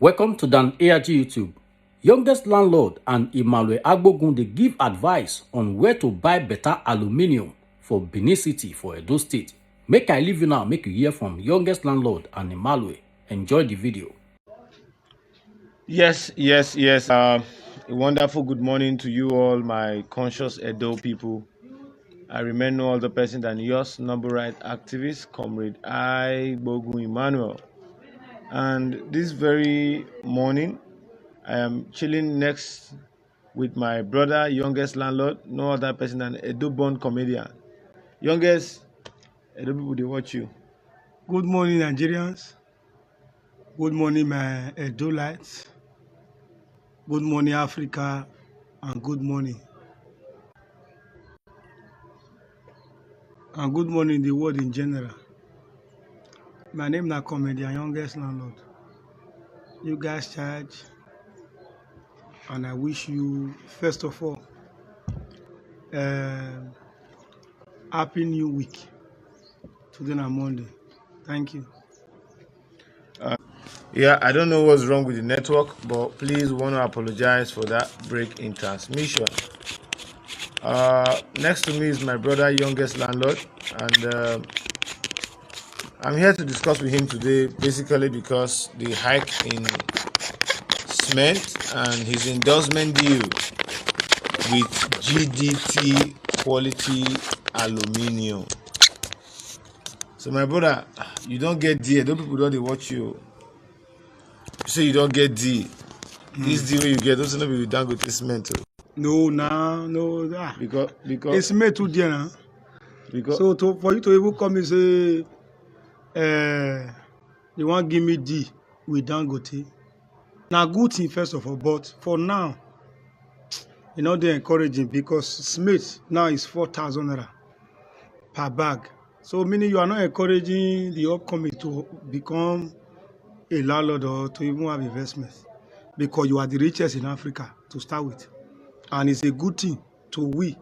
Welcome to Dan ARG YouTube. Youngest landlord and Emmanuel Agbogun dey give advice on where to buy better aluminium for Benin City for Edo State. Make I leave you now, make you hear from youngest landlord and Emmanuel. Enjoy the video. Yes. A wonderful good morning to you all, my conscious Edo people. I remain no other person than yours, number right activist, Comrade Agbogun Emmanuel. And this very morning, I am chilling next with my brother, youngest landlord, no other person than Edo-born comedian. Youngest, Edo people, they watch you. Good morning, Nigerians. Good morning, my Edo-lites. Good morning, Africa, and good morning. And good morning, the world in general. My name is comedian, youngest landlord. You guys charge, and I wish you, first of all, happy new week. Today and Monday. Thank you. Yeah, I don't know what's wrong with the network, but please want to apologize for that break in transmission. Next to me is my brother, youngest landlord, and I'm here to discuss with him today, basically because the hike in cement and his endorsement deal with GDT quality aluminium. So my brother, you don't get D. Those people don't watch you. You say you don't get D. This deal you get, those people don't go to cement. No. Because It's made too dear now. because So for you to even come and say, you want to give me D with Dangote. Now, good thing first of all, but for now, they're encouraging because Smith now is 4,000 naira per bag. So meaning you are not encouraging the upcoming to become a landlord or to even have investments because you are the richest in Africa to start with. And it's a good thing to we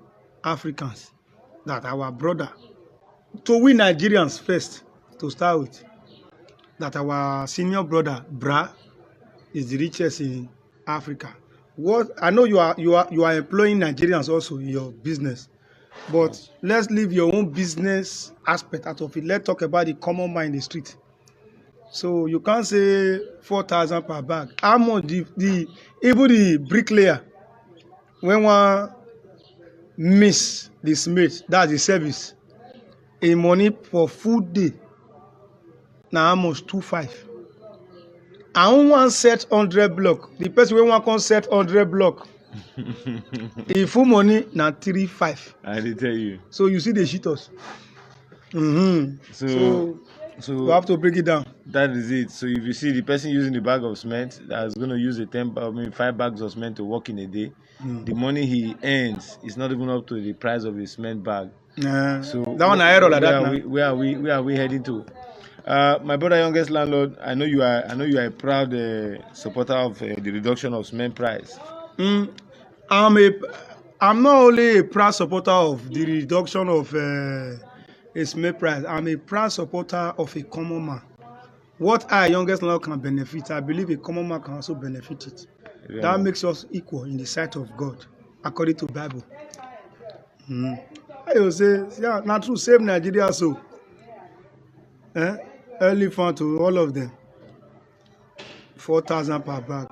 Africans that our brother, to we Nigerians first to start with, that our senior brother, Bra, is the richest in Africa. What I know you are employing Nigerians also in your business, but let's leave your own business aspect out of it. Let's talk about the common man in the street. So you can't say 4,000 per bag. How much even the bricklayer when one miss the smith, that's the service, a money for food day. Now how much 2.5. And one set 100 block. The person when one can set 100 block. The full money now 3.5. I did tell you. So you see the shit us. So So we have to break it down. that is it. So if you see the person using the bag of cement that's going to use 5 bags of cement to work in a day, the money he earns is not even up to the price of his cement bag. So that one I error like that now. Where are we heading to? My brother, youngest landlord, I know you are a proud supporter of the reduction of cement price. I'm not only a proud supporter of the reduction of a cement price. I'm a proud supporter of a common man. What our youngest landlord can benefit, I believe a common man can also benefit it. Yeah. That makes us equal in the sight of God, according to Bible. I will say, yeah, not true. Save Nigeria so. Elephant to all of them. 4,000 per bag.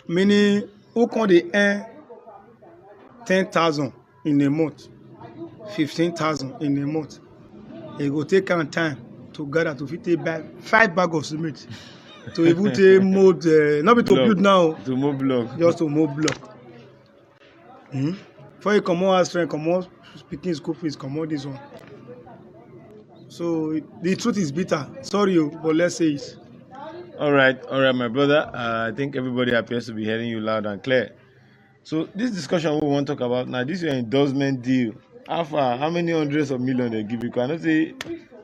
Meaning, who can they earn 10,000 in a month, 15,000 in a month? It will take time to gather to fit a bag, 5 bags of cement to even take mold, not be to Block. build now, To move block. just to mold block. Before you come out, strength, come out, speaking school fees, come out this one. So the truth is bitter. Sorry, but let's say it. All right, my brother. I think everybody appears to be hearing you loud and clear. So this discussion we want to talk about now, this is your endorsement deal. How many hundreds of millions they give you? I don't say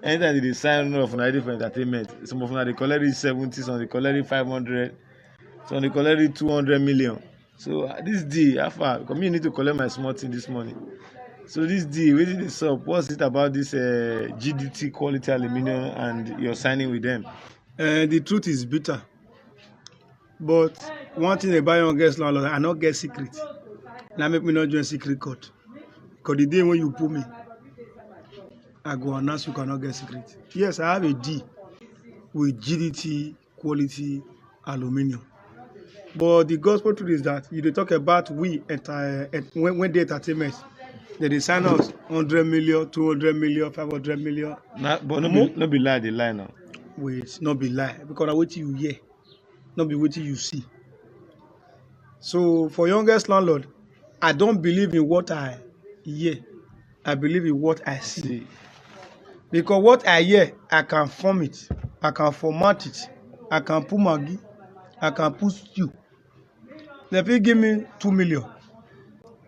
anytime they sign off on idea for entertainment. Some of them they collect it 70, some they collect it 500, some they collect it 200 million. So this deal, how far? Because me need to collect my small thing this morning. So this deal, where did this up? What's it about this GDT quality aluminium and you're signing with them? The truth is bitter. But one thing about youngest landlord, I not get secret. Now make me not join secret court. Because the day when you put me, I go announce you cannot get secret. Yes, I have a D with GDT quality aluminium. But the gospel truth is that you dey talk about we when the entertainment, they sign us 100 million, 200 million, 500 million. But no be lie, they lie now. Wait, not be lie. Because I wait till you hear, not be waiting you see. So for youngest landlord, I don't believe in what I hear. I believe in what I see. Because what I hear, I can form it. I can format it. I can put Maggi. I can put stew. If you give me 2 million,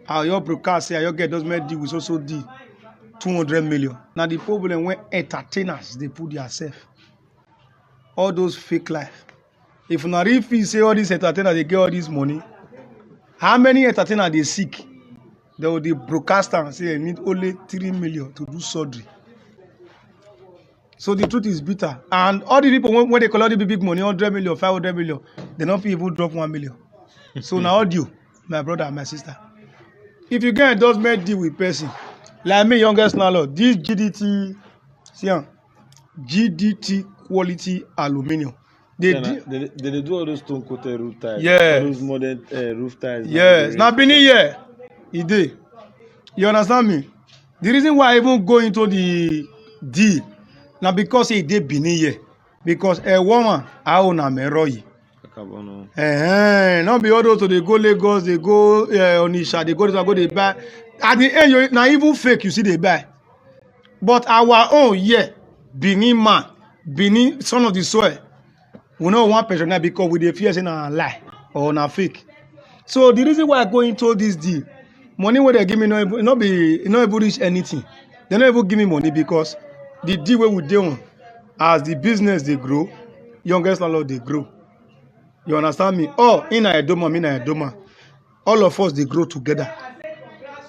I your broadcast say I your get those men deal with also deal 200 million. Now the problem when entertainers they put themselves, all those fake life. If not if you say all these entertainers they get all this money, how many entertainers they seek? They will the broadcaster and say they need only 3 million to do surgery. So the truth is bitter. And all the people when they collect the big money, 100 million, 500 million, they don't even drop 1 million. So now all you, my brother and my sister. If you get endorsement deal with person, like me, youngest landlord, this GDT, GDT quality aluminium. They do all those stone coated roof tiles. Yes. All those modern roof tiles. Yes. Now been here, it did. You understand me? The reason why I even go into the deal, now because it did Benin here, because a woman I own a meroyi. Not be all those, so they go Lagos, they go Onisha, they go they buy. At the end, you now even fake, you see they buy. But our own, yeah, Benin man, Benin son of the soil, we know one person now because we dey fear saying a lie or na fake. So the reason why I go into this deal, money where they give me not able reach anything. They not even give me money because the deal where we do on, as the business they grow, youngest landlord they grow. You understand me? Oh, in a doma, me na doma. All of us they grow together.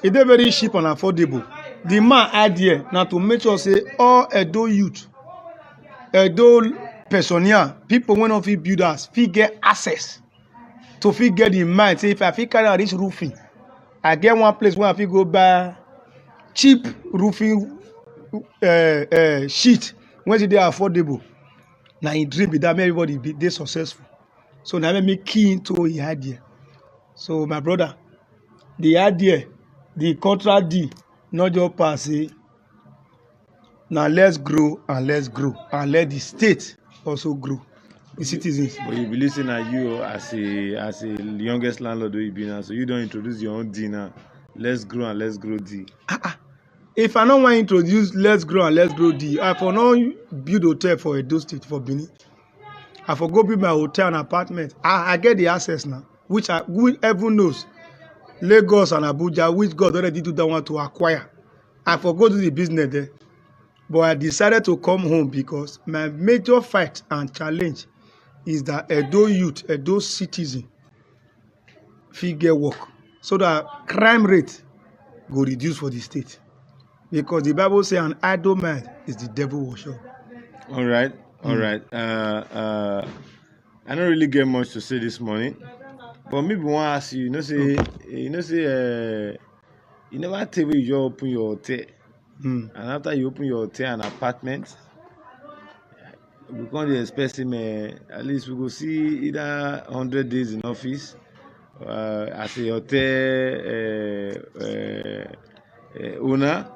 It is very cheap and affordable. The man idea now to make sure say all Edo youth, Edo personnel, people when of it builders, fit get access to fit get the mind. Say if I fit carry out this roofing, I get one place where I fit go buy cheap roofing sheet when they are affordable. Now in dream that everybody be they successful. So now let me key into the idea. So my brother, the idea, the contract deal, not just pass it. Now let's grow and let the state also grow. The citizens. But you believe in you as a youngest landlord you be now, so you don't introduce your own deal now. Let's grow and let's grow deal. If I don't want to introduce let's grow and let's grow deal, I for not build hotel for Edo State for Benin. I for go build my hotel and apartment. I get the access now, which everyone knows. Lagos and Abuja, which God already do that one to acquire. I for go do the business there. But I decided to come home because my major fight and challenge is that Edo youth, Edo citizen, figure work. So that crime rate go reduce for the state. Because the Bible says an idle man is the devil worship. All right. I don't really get much to say this morning, but maybe want to ask you. You never tell me you open your hotel, and after you open your hotel and apartment, we can't expect him. At least we go see either 100 days in office as a hotel owner,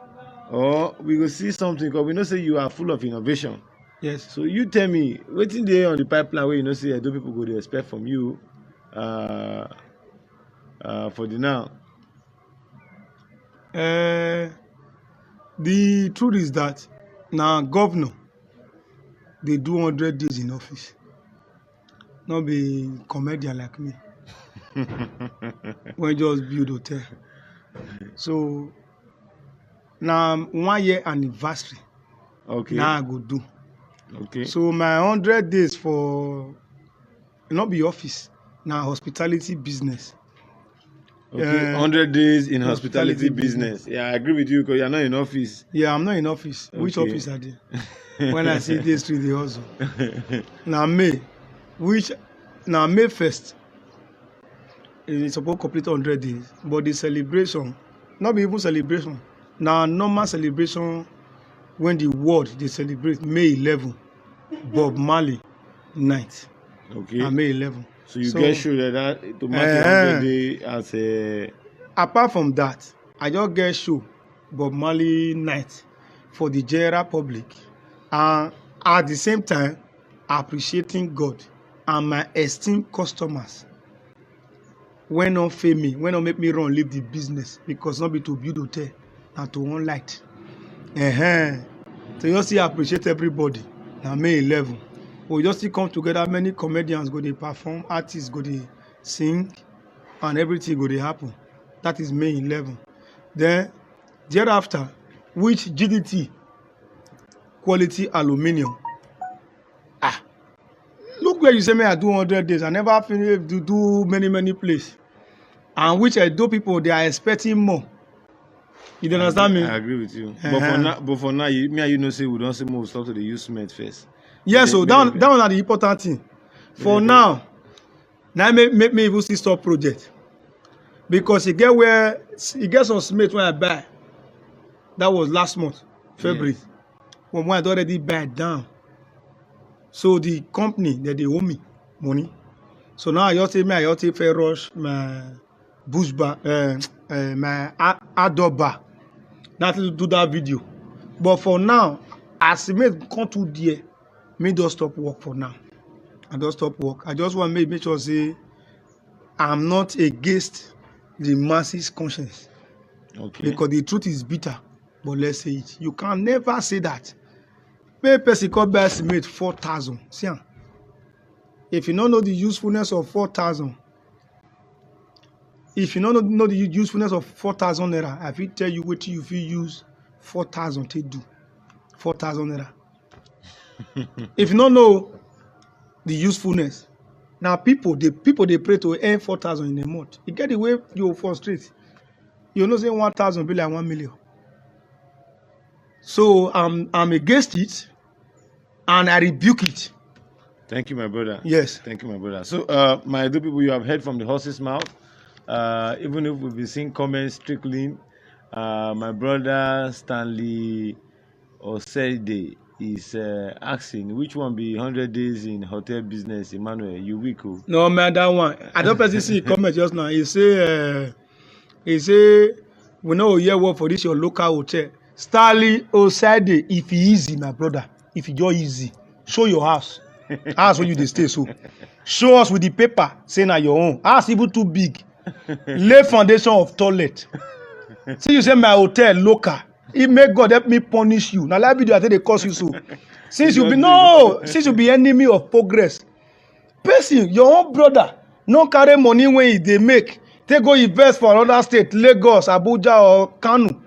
or we go see something because we know say you are full of innovation. Yes. So you tell me, waiting there on the pipeline where you know say Edo people go to expect from you for the now. The truth is that now governor they do 100 days in office. Not be comedian like me. When just build hotel. So now 1 year anniversary. Okay. Now I go do. Okay. So my 100 days for not be office, now hospitality business. Okay, 100 days in hospitality business. Yeah, I agree with you because you're not in office. Yeah, I'm not in office. Okay. Which office are they? When I see this through the hustle. Now me, which now May 1st, it's supposed to complete 100 days, but the celebration, not be even celebration, now normal celebration when the world they celebrate May 11, Bob Marley night, Okay. and May 11. So you get sure that to mark 100 day as a. Apart from that, I just get show Bob Marley night for the general public, and at the same time appreciating God and my esteemed customers when not fail me, when not make me run leave the business, because not be to build hotel and to one light. So you just see appreciate everybody. Now May 11, we just see come together. Many comedians go they perform, artists go they sing, and everything go they happen. That is May 11. Then thereafter, which GDT quality aluminium. Look where you say me I do 100 days. I never finish to do many places. And which I do people they are expecting more. You don't understand me? I agree with you. But for now, me and you know say we don't say more stuff to the use cement first. Yes, so that one are the important thing. For now make me even see stop project. Because you get some cement when I buy. That was last month, February. Yes. When I already buy down. So the company that they owe me money. So now I just take fair rush my bush bar, my outdoor bar. That to do that video. But for now, as cement come to there, me just stop work for now. I just stop work. I just want to make sure say I'm not against the masses' conscience. Okay. Because the truth is bitter. But let's say it. You can never say that. Pay person come buy cement 4,000. See, if you don't know the usefulness of 4,000, if you don't know the usefulness of 4,000 naira, I will tell you what you feel use 4,000 to do. 4,000 naira. If you don't know the usefulness, now people they pray to earn 4,000 in a month. You get the way you frustrate. You know say 1,000 be like 1 million. So I'm against it, and I rebuke it. Thank you, my brother. Yes. Thank you, my brother. So, my dear people, you have heard from the horse's mouth. Even if we've been seeing comments trickling, my brother Stanley Osede is asking which one be 100 days in hotel business, Emmanuel. You weak? No, man, that one. I don't person see comment just now. He say we know hear work for this your local hotel. Stanley Osede, if he easy, my brother, if you just easy, show your house. House where you dey stay so. Show us with the paper saying na your own. House even too big. Lay foundation of toilet. See you say my hotel local. It make God help me punish you. Now that video I think they curse you so. Since you be enemy of progress. Person, your own brother, no carry money when they make. They go invest for another state, Lagos, Abuja or Kano.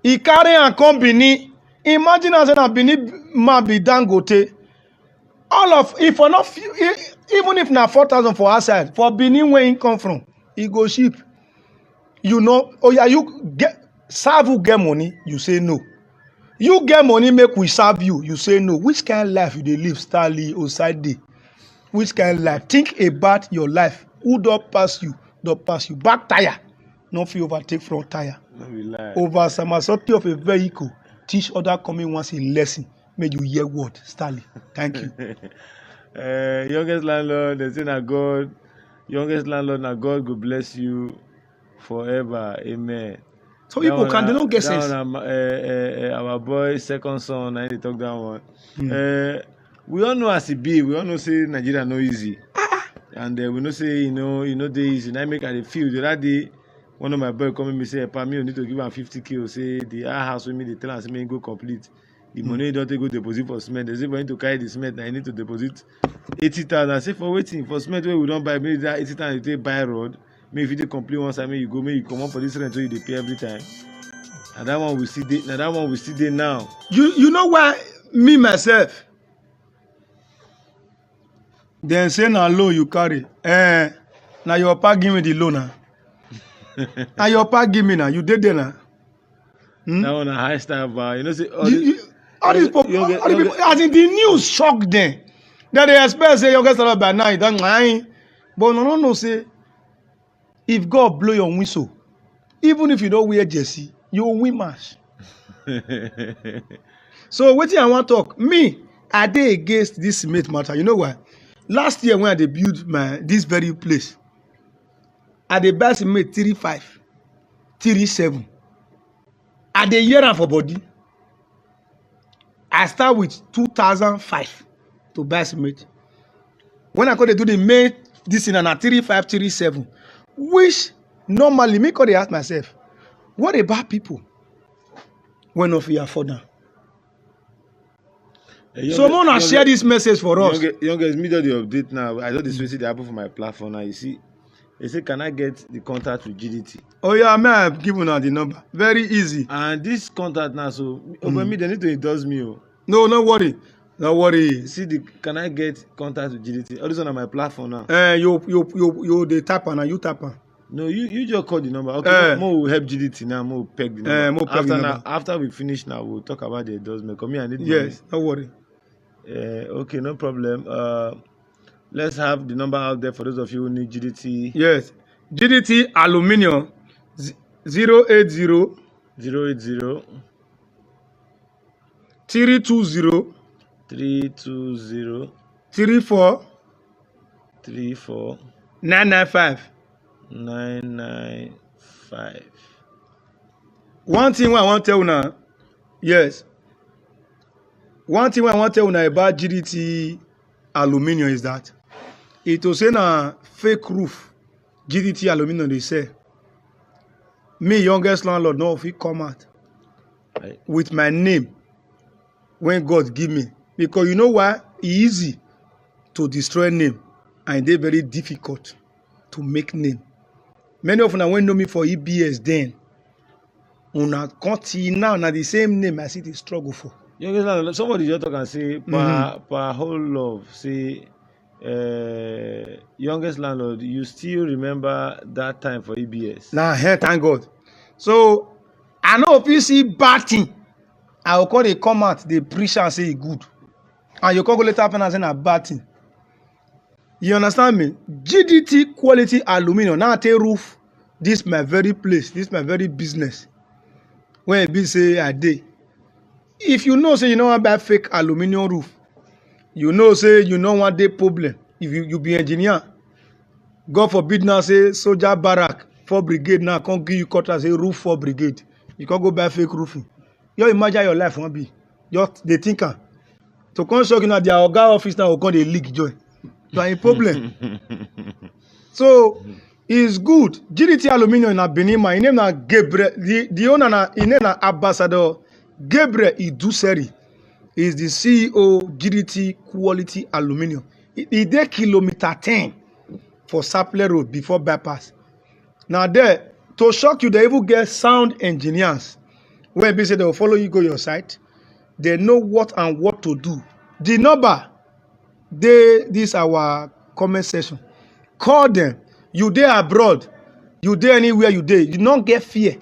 He carry and come Benin. Imagine as a Benin man be Dangote. All of if for not even if na 4,000 for outside, for Benin where he come from, he go cheap. You know, oh yeah, you get serve who get money, you say no. You get money, make we serve you, you say no. Which kind of life you dey live, Stanley Osede? Which kind of life? Think about your life. Who don't pass you, don't pass you. Back tire, no fit overtake front tire. Over somersaulting of a vehicle, teach other coming once a lesson. Make you hear word, Stanley. Thank you. Youngest landlord, they say na God. Youngest landlord, na God go bless you forever. Amen. So people they don't get sense. Our boy, second son, I they talk that one. We all know as it be. We all know say Nigeria no easy. And we know say you know they easy. And I make at the field the other day. One of my boys come and me say, "Pa, me you need to give him 50K." Say the house with me, they tell us me go complete. The money you don't take go deposit for cement. They say for you to carry the cement, now you need to deposit 80,000. I say for waiting for cement where we don't buy, maybe that 80,000 you take buy road. Maybe if you take complete once, I mean you go, maybe you come up for this rent so you pay every time. And that one we see there. Now that one we see there now. You know why me myself? Then say na loan you carry. Now your pa give me the loan now. Now your pa give me now. You did there now. That one a high style bar. You know say all these people, as in the news shock them. Then they expect say youngest landlord by now, But no know say if God blow your whistle, even if you don't wear jersey, you will win match. So wetin I wan talk, me, I dey against this cement matter. You know why? Last year when I dey build this very place, I dey buy cement 3.5, 3.7. I dey hear am for body. I start with 2005 to buy cement. When I go dey do the main this thing na 3.5, 3.7, which normally me go dey ask myself, what about people wey no fit afford am? So make una share this message for us. Youngest, me don dey update now. I don dey see the happen for my platform now. You see, they say, can I get the contact with GDT? Oh yeah, may I give una the number? Very easy. And this contact now, so me they need to endorse me. Oh. No, no worry. No worry. See the can I get contact with GDT? All this on my platform now. You dey tap am and you tap am. No, you just call the number. Okay, more will help GDT now. More peg the number. After we finish now, we'll talk about the endorsement. Come here, I need yes, money. No worry. Okay, no problem. Let's have the number out there for those of you who need GDT. Yes, GDT Aluminium 080 080 320 320 34 34 995 995. One thing I want to tell you yes. One thing I want to tell you about GDT Aluminium is that it was in a fake roof. GDT Aluminium they say. Me, youngest landlord, no, if he come out with my name when God give me. Because you know why? It's easy to destroy name and they very difficult to make name. Many of them when know me for EBS then. Una continue now the same name I see the struggle for. Youngest landlord, somebody just talk and say per whole love, say youngest landlord, you still remember that time for EBS? Nah, thank God. So I know if you see bad thing, I will call they come out, they preach and say it good. And you can go later and say a bad thing. You understand me? GDT quality aluminium. Now I tell roof, this my very place, this my very business. When it be say a day. If you know say you don't want buy fake aluminium roof, you know say you don't want that problem. If you be engineer, God forbid now say soldier barrack 4 brigade now can't give you quarter say roof 4 brigade. You can't go buy fake roofing. You imagine your life won't be. Just they thinker. To come shock you their Oga office now will come they leak joy. You are a problem. So it's good. GDT Aluminium na Benima. His name na Gabriel. The owner na his name na Ambassador Gabriel Iduseri. Is the CEO GDT Quality Aluminium. He did kilometer 10 for Sapler Road before bypass. Now there, to shock you, they even get sound engineers. When they say they will follow you go your site, they know what and what to do. The number, this our comment section. Call them. You there abroad, you there anywhere you there. You don't get fear.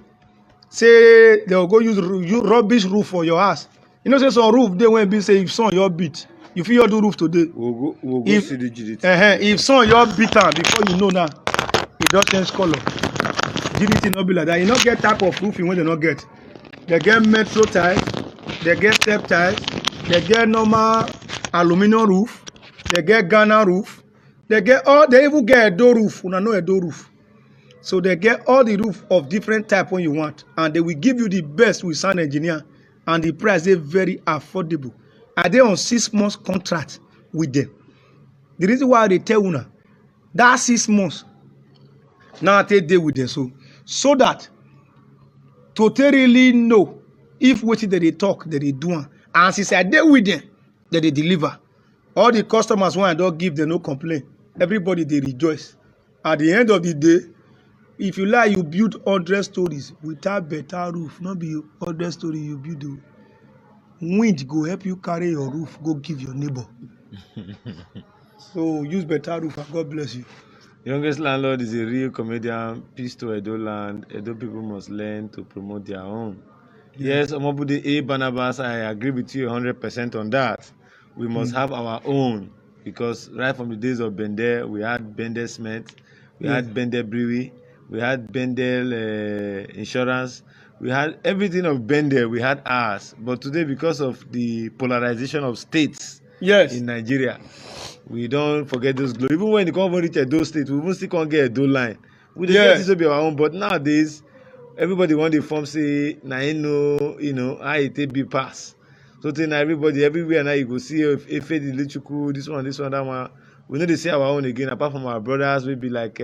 Say they will go use rubbish roof for your house. You know, say some roof they when be say if son your beat, you feel your do roof today. We'll go see the GDT. If son your beat before you know now, it don't change color. GDT not be like that. You don't get type of roofing when they not get. They get metro tiles, they get step tiles, they get normal aluminum roof, they get Ghana roof, they even get a door roof. Una know a door roof. So they get all the roof of different type when you want, and they will give you the best with sound engineer, and the price is very affordable. Are they on 6 months contract with them? The reason why they tell una that 6 months now they deal with them so that to really know if what they talk that they do, and since I deal with them that they deliver. All the customers when I don't give them no complaint. Everybody they rejoice. At the end of the day, if you like, you build 100 stories without better roof. Not be 100 stories you build. Wind go help you carry your roof, go give your neighbor. So use better roof and God bless you. Youngest landlord is a real comedian. Peace to Edo land. Edo people must learn to promote their own. Yes, Omobude A. Barnabas, I agree with you 100% on that. We must have our own. because right from the days of Bender, we had Bender Cement, we Yeah. had Bender Brewery, we had Bender Insurance, we had everything of Bender, we had ours. But today, because of the polarization of states Yes. in Nigeria, we don't forget those glory. Even when they can't even reach those states, we even still can't get a do line. We dey Yeah. get it to be our own, but nowadays, everybody want the form say, na you know, how it take be pass. So then everybody, everywhere now you go see if the Lichuku, this one, that one. We know they say our own again, apart from our brothers, we be like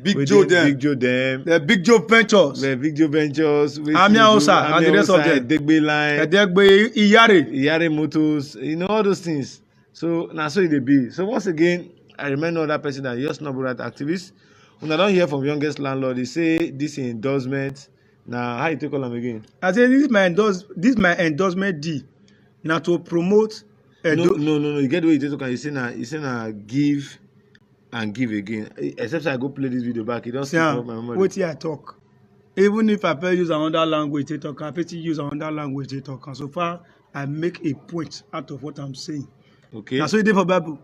Big Joe them. Big Joe them. The Big Joe Ventures. The Big Joe Ventures, Amia Osa and the rest of them. Degbe Line, Edegbe Iyare. Iyare Motors, you know all those things. So now so it be. So once again, I remind all that person that you're not right activist. When I don't hear from youngest landlord, they say this endorsement. Now how you take all them again? I say this my endorsement D. Now to promote. No. You get the way you take. You say na give and give again. Except I go play this video back. It don't stick up my memory. Wait till I talk. Even if I use another language to talk, I fit use another language to talk. And so far, I make a point out of what I'm saying. Okay. That's what it is for Bible.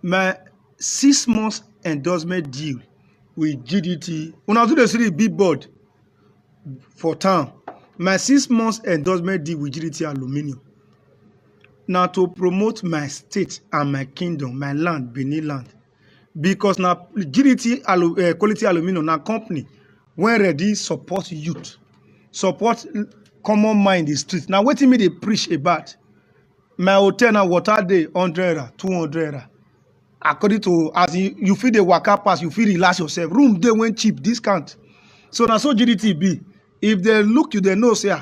My 6 months endorsement deal with GDT. When I do the city billboard for town, my 6 months endorsement deal with GDT Aluminium. Now to promote my state and my kingdom, my land, Benin land. Because now GDT Quality Aluminium, now company, when ready, support youth, support common man in the street. Now wetin me dey preach about? My hotel now water day 100 200. According to as you feel the waka pass, you feel relax yourself. Room dey when cheap, discount. So now so GDT be. If they look you, they know say,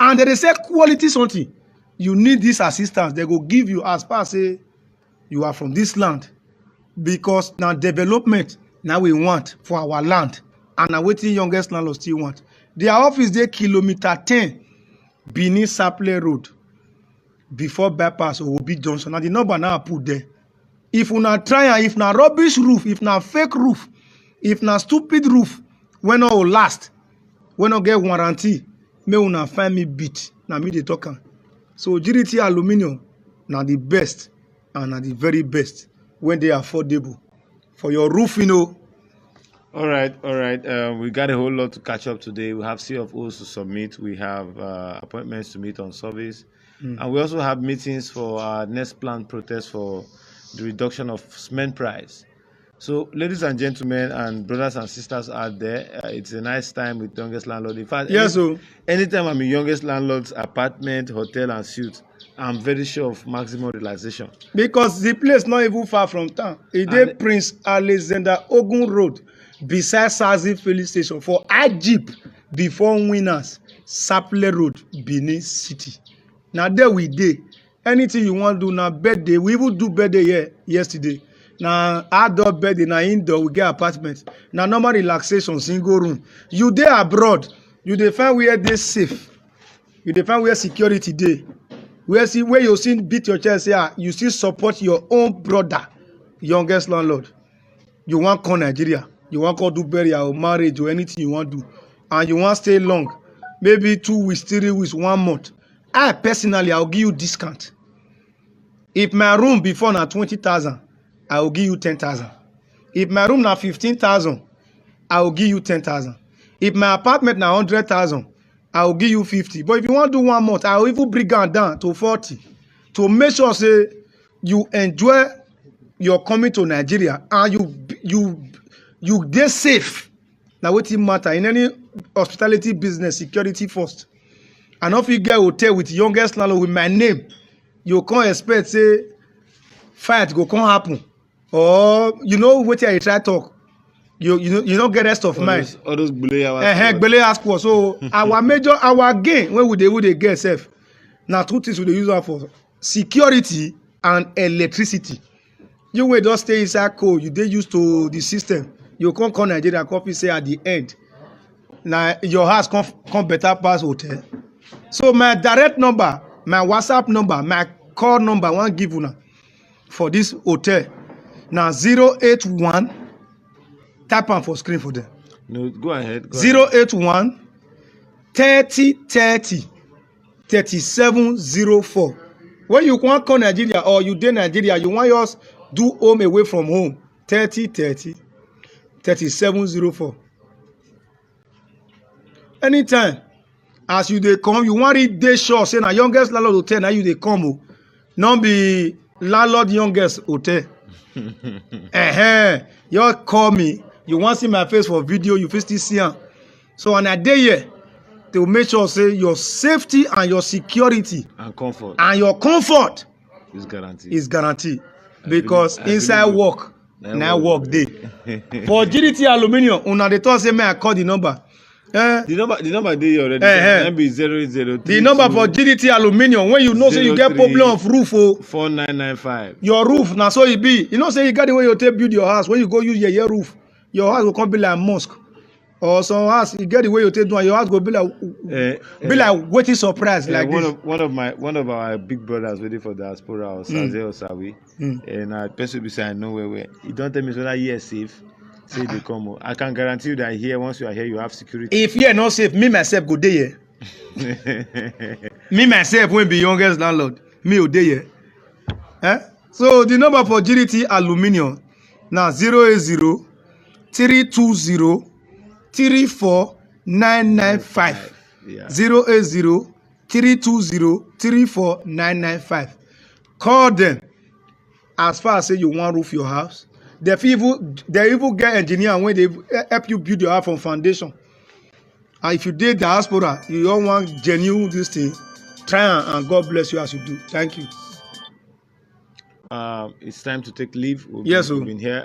and they say quality something. You need this assistance, they go give you as far as say you are from this land. Because now development now we want for our land. And now wetin youngest landlord still want. Their office dey kilometer 10 Benin Saple Road before bypass or Obi Johnson. Now the number now I put there. If una try and if na rubbish roof, if na fake roof, if na stupid roof, when no last, when no get warranty, may una find me beat. Now me dey talk am. So GDT Aluminium na the best and na the very best when they affordable for your roof, you know. All right. We got a whole lot to catch up today. We have CFOs to submit. We have appointments to meet on surveys. And we also have meetings for our next planned protest for the reduction of cement price. So, ladies and gentlemen and brothers and sisters out there, it's a nice time with youngest landlord. In fact, Yes, anytime I'm in youngest landlord's apartment, hotel, and suite, I'm very sure of maximum realization. because the place not even far from town. It dey Prince Alexander Ogun Road beside Sazi filling station for Ajip before Winners Saple Road, Benin City. Now there we dey. Anything you want to do now birthday, we even do birthday here yesterday. Now outdoor birthday, now indoor we get apartment. Now normal relaxation, single room. You dey abroad, you dey find where they safe. You dey find where security dey. Where you see beat your chest say you still support your own brother, youngest landlord. You want call Nigeria, you want call do burial or marriage or anything you want do, and you want stay long, maybe 2 weeks, 3 weeks, 1 month. I personally I'll give you discount. If my room before na 20,000, I will give you 10,000. If my room na 15,000, I will give you 10,000. If my apartment na 100,000, I will give you 50. But if you want to do 1 month, I will even bring it down to 40 to make sure say you enjoy your coming to Nigeria and you dey safe. Now wetin matter in any hospitality business, security first. And if you get hotel with youngest landlord with my name, you can't expect say fight go come happen, or you know wetin I try talk. You don't get rest of mind. All those Gbele ask for. So our gain when we dey get safe. Now 2 things we dey use for security and electricity. You will just stay inside cold. You dey used to the system. You can't call Nigeria coffee say at the end. Now your house come better pass hotel. So my direct number, my WhatsApp number, my call number, I wan give una for this hotel. Now 081. Type am for screen for them. No, go ahead. 081 30 30 3704. When you want call Nigeria or you dey Nigeria, you want yours do home away from home 3030 3704. Anytime as you dey come, you want read dey sure say na youngest landlord hotel na you dey come o, no be landlord youngest hotel. You call me, you want see my face for video, you fit still see am. So when I dey here to make sure say your safety and your security And comfort and your comfort is guaranteed. because inside work na work dey. For GDT Aluminium, una dey talk say may I call the number. The number dey already. That be 08032. The number for GDT Aluminium, when you know say you get problem of roof 4995. your roof na so e be. You know say you get the way you take build your house. When you go use your roof, your house go come be like mosque. Or some house you get the way you take do, your house go be like waiting surprise like this. One of our big brothers waiting for diaspora Osawi. And person be saying I know where. You don't tell me so that year safe. Say they come. I can guarantee you that here once you are here you have security. If here not safe, me myself go dey here. Me myself when be youngest landlord, me go dey here. So the number for GDT Aluminium now 080 320 34995. 080 320 34995. Call them as far as say you want roof your house. They even get engineer when they help you build your house from foundation. And if you did diaspora, you don't want genuine this thing, try and God bless you as you do. Thank you. It's time to take leave. We've been here.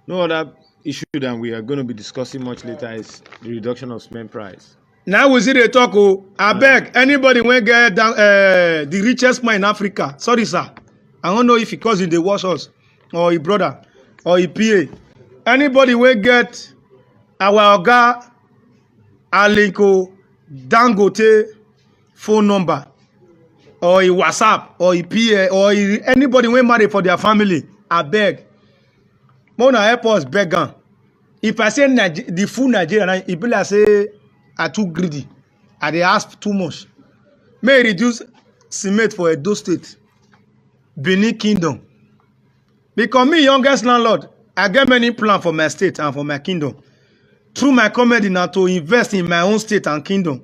No other issue than we are going to be discussing much later is the reduction of cement price. Now we see the talk. I beg anybody when get down the richest man in Africa. Sorry, sir. I don't know if he cousin they wash us or his brother or his PA. Anybody will get our Oga Aliko Dangote phone number or his WhatsApp or his PA or anybody will marry for their family. I beg. Mona help us beg am. If I say the full Nigeria, it be like say I too greedy. I dey ask too much. May reduce cement for Edo State, Benin Kingdom. Because me, youngest landlord, I get many plans for my state and for my kingdom. Through my comedy now to invest in my own state and kingdom.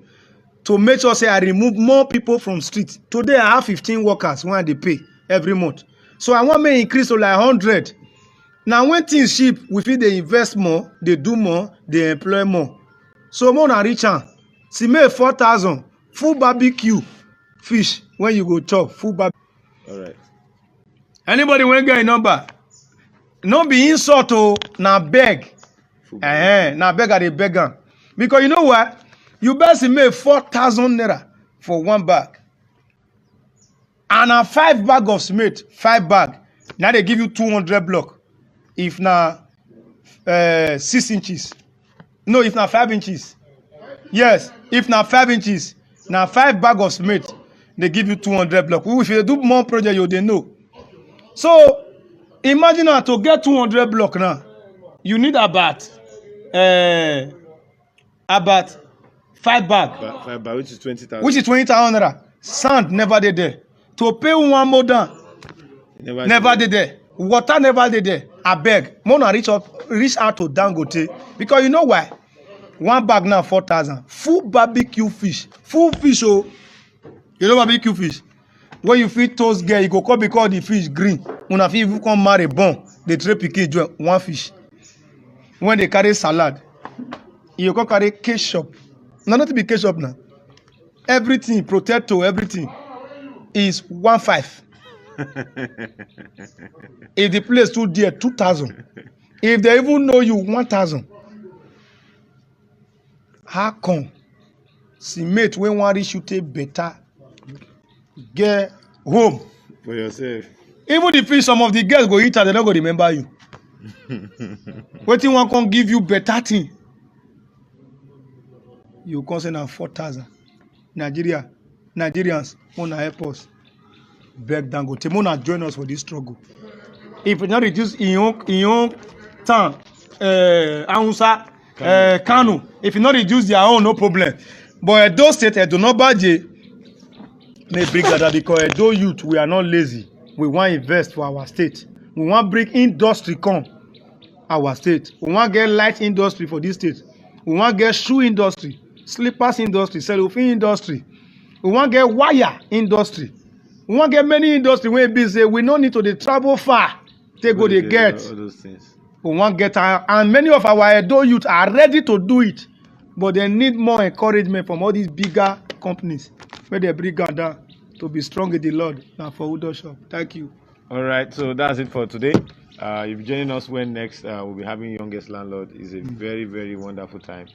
To make sure say I remove more people from street. Today I have 15 workers when they pay every month. So I want me increase to like 100. Now when things cheap, we feel they invest more, they do more, they employ more. So more than rich am. See me 4,000 full barbecue fish when you go chop full barbecue. All right. Anybody when get a number? No be insult o, na beg. Na beg I dey beg am. Because you know what? You best make 4,000 naira for one bag. And a 5 bag of cement, 5 bag. Now they give you 200 block. If na 6 inches. No, if na 5 inches. Yes, if na 5 inches. Now 5 bag of cement, they give you 200 block. If you do more project, you they know. So imagine now to get 200 block now, you need about 5 bag. 5 bag, which is 20,000. Which is 20,000 naira. Sand never did there. To pay one more down, never did there. Water never did there. I beg. Mona reach out to Dangote. Because you know why? One bag now 4,000. Full barbecue fish. Full fish, oh. You know barbecue fish? When you feed toast girl, you go come because the fish green. When a fish come marry bone, they trade pikin one fish. When they carry salad, you go carry ketchup. No, not to be ketchup now. Everything, potato, everything is 1.5. If the place too dear, 2,000. If they even know you 1,000. How come? Cement when one reach you take better. Get home for yourself. Even the fish, some of the girls go eat and they not go remember you. Wetin one can give you better thing. You can say na 4,000. Nigerians, wanna help us. Beg Dangote, wanna join us for this struggle. If we not reduce in your town, Ahunsa, Kano, if you not reduce their own, no problem. But those states do not budget. May bring that because Edo youth, we are not lazy. We want to invest for our state. We want to bring industry come our state. We want to get light industry for this state. We want to get shoe industry, slippers industry, cellophane industry. We want to get wire industry. We want to get many industry where be say we no need to dey travel far. Take go dey get. All those things. We want get and many of our Edo youth are ready to do it, but they need more encouragement from all these bigger companies where they bring down to be strong in the Lord. Now for Udo Shop. Thank you. All right, so that's it for today. If you're joining us when next we'll be having Youngest Landlord. It's a very, very wonderful time.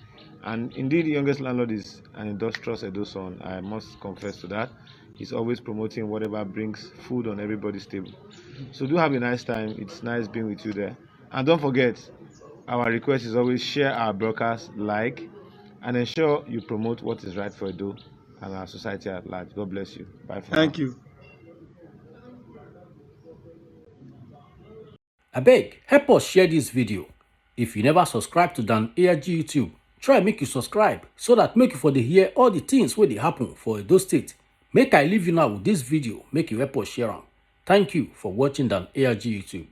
And indeed, Youngest Landlord is an industrious Edo son. I must confess to that. He's always promoting whatever brings food on everybody's table. So do have a nice time. It's nice being with you there. And don't forget, our request is always share our broadcast, like, and ensure you promote what is right for Edo and our society at large. God bless you. Bye for now. Thank you. Abeg, help us share this video. If you never subscribe to Dan ARG YouTube, try make you subscribe so that make you for dey hear all the things wey dey happen for Edo State. Make I leave you now with this video, make you help us share am. Thank you for watching Dan ARG YouTube.